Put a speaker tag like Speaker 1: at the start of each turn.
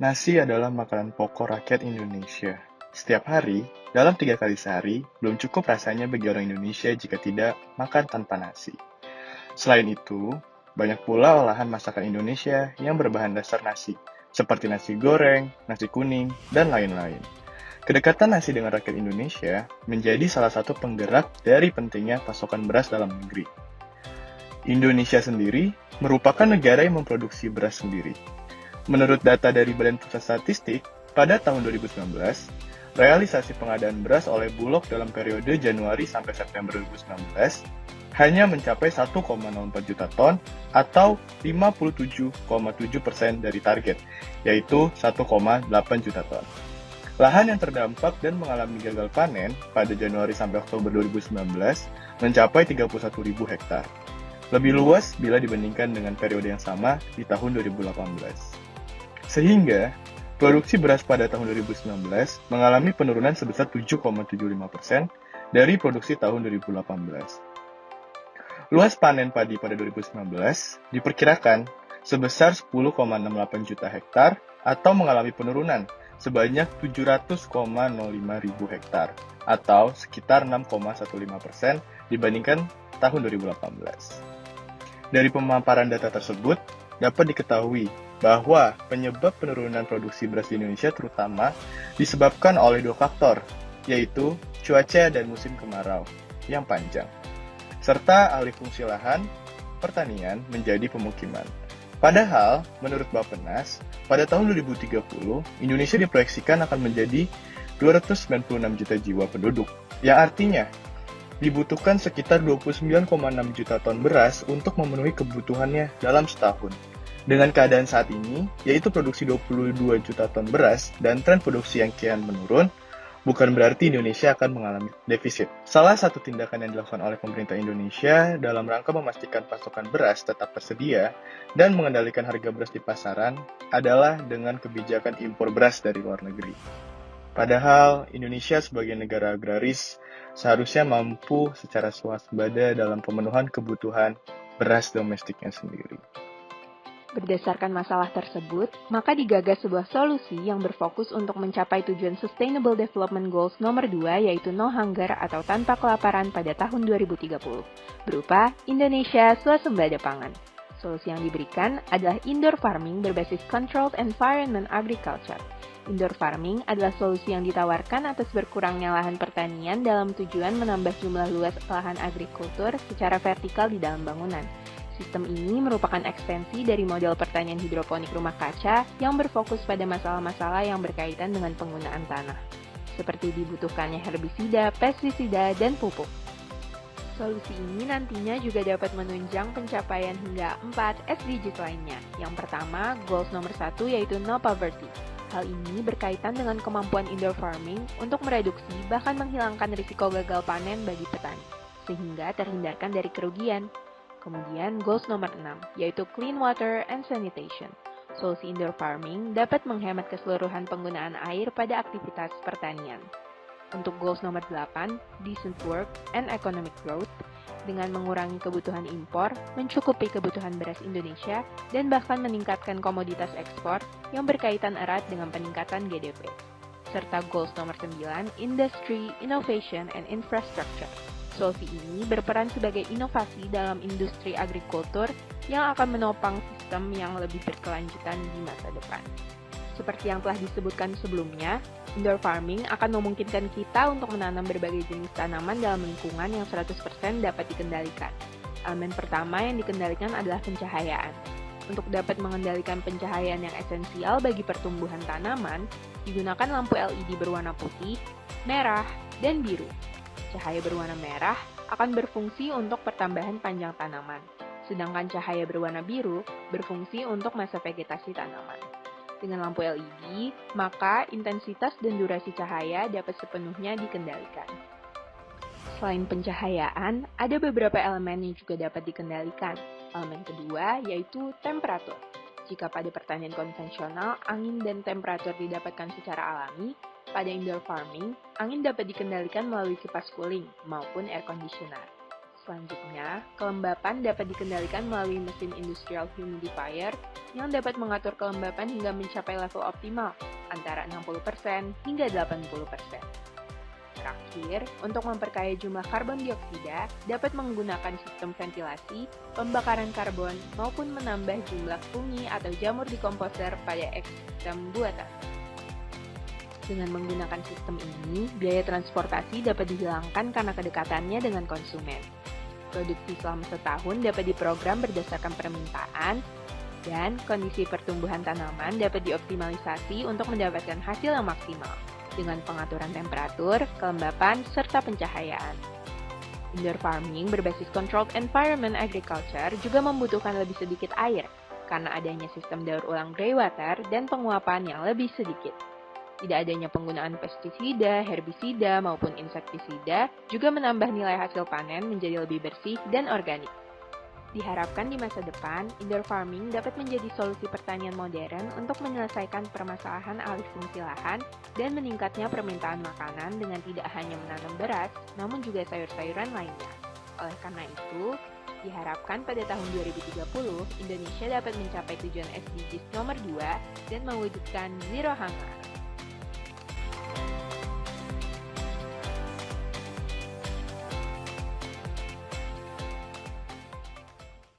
Speaker 1: Nasi adalah makanan pokok rakyat Indonesia. Setiap hari, dalam 3 kali sehari, belum cukup rasanya bagi orang Indonesia jika tidak makan tanpa nasi. Selain itu, banyak pula olahan masakan Indonesia yang berbahan dasar nasi, seperti nasi goreng, nasi kuning, dan lain-lain. Kedekatan nasi dengan rakyat Indonesia menjadi salah satu penggerak dari pentingnya pasokan beras dalam negeri. Indonesia sendiri merupakan negara yang memproduksi beras sendiri. Menurut data dari Badan Pusat Statistik, pada tahun 2019, realisasi pengadaan beras oleh Bulog dalam periode Januari sampai September 2019 hanya mencapai 1,04 juta ton atau 57,7% dari target, yaitu 1,8 juta ton. Lahan yang terdampak dan mengalami gagal panen pada Januari sampai Oktober 2019 mencapai 31.000 hektar. Lebih luas bila dibandingkan dengan periode yang sama di tahun 2018. Sehingga, produksi beras pada tahun 2019 mengalami penurunan sebesar 7,75% dari produksi tahun 2018. Luas panen padi pada 2019 diperkirakan sebesar 10,68 juta hektar atau mengalami penurunan sebanyak 700,05 ribu hektar atau sekitar 6,15% dibandingkan tahun 2018. Dari pemaparan data tersebut, dapat diketahui bahwa penyebab penurunan produksi beras di Indonesia terutama disebabkan oleh 2 faktor, yaitu cuaca dan musim kemarau yang panjang, serta alih fungsi lahan pertanian menjadi pemukiman. Padahal, menurut Bappenas, pada tahun 2030, Indonesia diproyeksikan akan menjadi 296 juta jiwa penduduk, yang artinya dibutuhkan sekitar 29,6 juta ton beras untuk memenuhi kebutuhannya dalam setahun. Dengan keadaan saat ini, yaitu produksi 22 juta ton beras dan tren produksi yang kian menurun, bukan berarti Indonesia akan mengalami defisit. Salah satu tindakan yang dilakukan oleh pemerintah Indonesia dalam rangka memastikan pasokan beras tetap tersedia dan mengendalikan harga beras di pasaran adalah dengan kebijakan impor beras dari luar negeri. Padahal Indonesia sebagai negara agraris seharusnya mampu secara swasembada dalam pemenuhan kebutuhan beras domestiknya sendiri.
Speaker 2: Berdasarkan masalah tersebut, maka digagas sebuah solusi yang berfokus untuk mencapai tujuan Sustainable Development Goals nomor 2 yaitu No Hunger atau tanpa kelaparan pada tahun 2030, berupa Indonesia Swasembada Pangan. Solusi yang diberikan adalah indoor farming berbasis controlled environment agriculture. Indoor farming adalah solusi yang ditawarkan atas berkurangnya lahan pertanian dalam tujuan menambah jumlah luas lahan agrikultur secara vertikal di dalam bangunan. Sistem ini merupakan ekstensi dari model pertanian hidroponik rumah kaca yang berfokus pada masalah-masalah yang berkaitan dengan penggunaan tanah, seperti dibutuhkannya herbisida, pestisida, dan pupuk. Solusi ini nantinya juga dapat menunjang pencapaian hingga 4 SDGs lainnya. Yang pertama, goals nomor 1 yaitu no poverty. Hal ini berkaitan dengan kemampuan indoor farming untuk mereduksi bahkan menghilangkan risiko gagal panen bagi petani, sehingga terhindarkan dari kerugian. Kemudian goals nomor 6, yaitu clean water and sanitation. Solusi indoor farming dapat menghemat keseluruhan penggunaan air pada aktivitas pertanian. Untuk goals nomor 8, decent work and economic growth, dengan mengurangi kebutuhan impor, mencukupi kebutuhan beras Indonesia, dan bahkan meningkatkan komoditas ekspor yang berkaitan erat dengan peningkatan GDP. Serta goals nomor 9, industry, innovation, and infrastructure. Solusi ini berperan sebagai inovasi dalam industri agrikultur yang akan menopang sistem yang lebih berkelanjutan di masa depan. Seperti yang telah disebutkan sebelumnya, indoor farming akan memungkinkan kita untuk menanam berbagai jenis tanaman dalam lingkungan yang 100% dapat dikendalikan. Elemen pertama yang dikendalikan adalah pencahayaan. Untuk dapat mengendalikan pencahayaan yang esensial bagi pertumbuhan tanaman, digunakan lampu LED berwarna putih, merah, dan biru. Cahaya berwarna merah akan berfungsi untuk pertambahan panjang tanaman, sedangkan cahaya berwarna biru berfungsi untuk masa vegetasi tanaman. Dengan lampu LED, maka intensitas dan durasi cahaya dapat sepenuhnya dikendalikan. Selain pencahayaan, ada beberapa elemen yang juga dapat dikendalikan. Elemen kedua yaitu temperatur. Jika pada pertanian konvensional, angin dan temperatur didapatkan secara alami, pada indoor farming, angin dapat dikendalikan melalui kipas cooling maupun air conditioner. Selanjutnya, kelembapan dapat dikendalikan melalui mesin industrial humidifier yang dapat mengatur kelembapan hingga mencapai level optimal, antara 60% hingga 80%. Terakhir, untuk memperkaya jumlah karbon dioksida, dapat menggunakan sistem ventilasi, pembakaran karbon, maupun menambah jumlah fungi atau jamur dekomposer pada ekosistem buatan. Dengan menggunakan sistem ini, biaya transportasi dapat dihilangkan karena kedekatannya dengan konsumen. Produksi selama setahun dapat diprogram berdasarkan permintaan, dan kondisi pertumbuhan tanaman dapat dioptimalisasi untuk mendapatkan hasil yang maksimal, dengan pengaturan temperatur, kelembapan, serta pencahayaan. Indoor farming berbasis controlled environment agriculture juga membutuhkan lebih sedikit air, karena adanya sistem daur ulang greywater dan penguapan yang lebih sedikit. Tidak adanya penggunaan pestisida, herbisida, maupun insektisida juga menambah nilai hasil panen menjadi lebih bersih dan organik. Diharapkan di masa depan, indoor farming dapat menjadi solusi pertanian modern untuk menyelesaikan permasalahan alih fungsi lahan dan meningkatnya permintaan makanan dengan tidak hanya menanam beras, namun juga sayur-sayuran lainnya. Oleh karena itu, diharapkan pada tahun 2030, Indonesia dapat mencapai tujuan SDGs nomor 2 dan mewujudkan Zero Hunger.